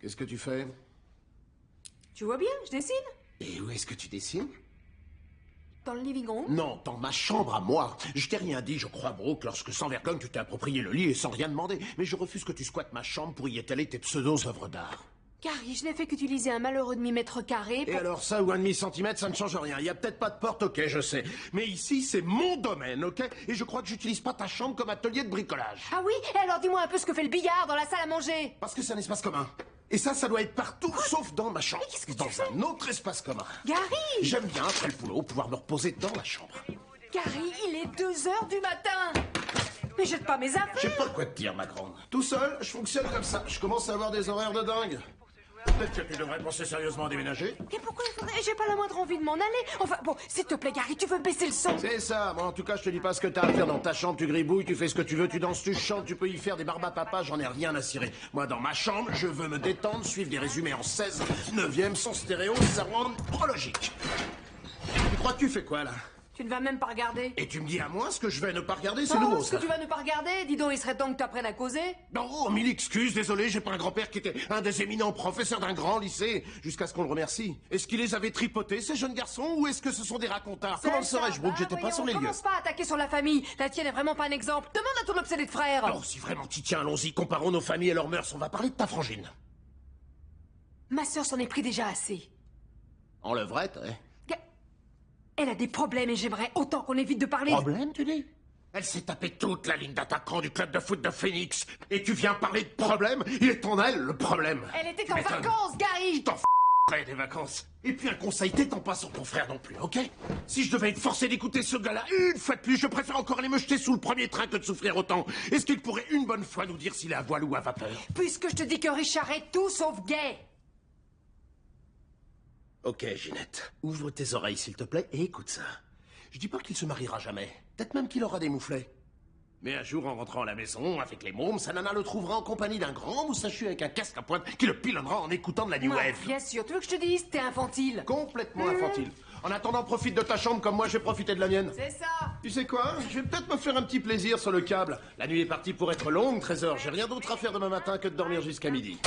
Qu'est-ce que tu fais? Tu vois bien, je dessine. Et où est-ce que tu dessines? Dans le living room. Non, dans ma chambre à moi. Je t'ai rien dit, je crois, Brooke, lorsque sans vergogne tu t'es approprié le lit et sans rien demander. Mais je refuse que tu squattes ma chambre pour y étaler tes pseudo-œuvres d'art. Gary, je n'ai fait qu'utiliser un malheureux demi-mètre carré pour... Et alors ça ou un demi-centimètre, ça ne change rien. Il y a peut-être pas de porte, ok, je sais. Mais ici, c'est mon domaine, ok? Et je crois que j'utilise pas ta chambre comme atelier de bricolage. Ah oui? Et alors dis-moi un peu ce que fait le billard dans la salle à manger. Parce que c'est un espace commun. Et ça doit être partout, sauf dans ma chambre. Mais qu'est-ce que tu dans fais? un autre espace commun. Gary! J'aime bien, après le boulot, pouvoir me reposer dans la chambre. Gary, il est 2 heures du matin. Mais jette pas mes Je sais affaires. pas quoi te dire, ma grande. Tout seul, je fonctionne comme ça. Je commence à avoir des horaires de dingue. Peut-être que tu devrais penser sérieusement à déménager. Et pourquoi il faudrait... J'ai pas la moindre envie de m'en aller. Enfin, bon, s'il te plaît, Gary, tu veux baisser le son? C'est ça. Moi, en tout cas, je te dis pas ce que t'as à faire dans ta chambre. Tu gribouilles, tu fais ce que tu veux, tu danses, tu chantes, tu peux y faire des barbes à papa. J'en ai rien à cirer. Moi, dans ma chambre, je veux me détendre, suivre des résumés en 16, 9e, sans stéréo, surround, prologique. Tu crois que tu fais quoi, là? Tu ne vas même pas regarder. Et tu me dis à moi ce que je vais ne pas regarder, c'est Oh, nouveau, ce ça. que tu vas ne pas regarder? Dis donc, il serait temps que tu apprennes à causer. Non, mille excuses, désolé, j'ai pas un grand-père qui était un des éminents professeurs d'un grand lycée, jusqu'à ce qu'on le remercie. Est-ce qu'il les avait tripotés, ces jeunes garçons, ou est-ce que ce sont des racontards? Comment le saurais-je, Brooke? J'étais pas sur les lieux. Commence pas à attaquer sur la famille. La tienne est vraiment pas un exemple. Demande à ton obsédé de frère. Alors, si vraiment t'y tiens, allons-y, comparons nos familles et leurs mœurs. On va parler de ta frangine. Ma sœur s'en est pris déjà assez. En levrette, hein? Elle a des problèmes et j'aimerais autant qu'on évite de parler... Problème, tu dis? Elle s'est tapée toute la ligne d'attaquant du club de foot de Phoenix. Et tu viens parler de problème? Il est en elle, le problème. Elle était Tu en m'étonnes. vacances, Gary. T'en des vacances. Et puis un conseil, t'étends pas sur ton frère non plus, ok? Si je devais être forcé d'écouter ce gars-là une fois de plus, je préfère encore aller me jeter sous le premier train que de souffrir autant. Est-ce qu'il pourrait une bonne fois nous dire s'il est à voile ou à vapeur? Puisque je te dis que Richard est tout sauf gay. Ok, Ginette. Ouvre tes oreilles, s'il te plaît, et écoute ça. Je dis pas qu'il se mariera jamais. Peut-être même qu'il aura des mouflets. Mais un jour, en rentrant à la maison, avec les mômes, sa nana le trouvera en compagnie d'un grand moustachu avec un casque à pointe qui le pilonnera en écoutant de la New Ouais, Wave. bien sûr, tu veux que je te dise, t'es infantile. Complètement infantile. En attendant, profite de ta chambre comme moi j'ai profité de la mienne. C'est ça. Tu sais quoi? Je vais peut-être me faire un petit plaisir sur le câble. La nuit est partie pour être longue, Trésor. J'ai rien d'autre à faire demain matin que de dormir jusqu'à midi.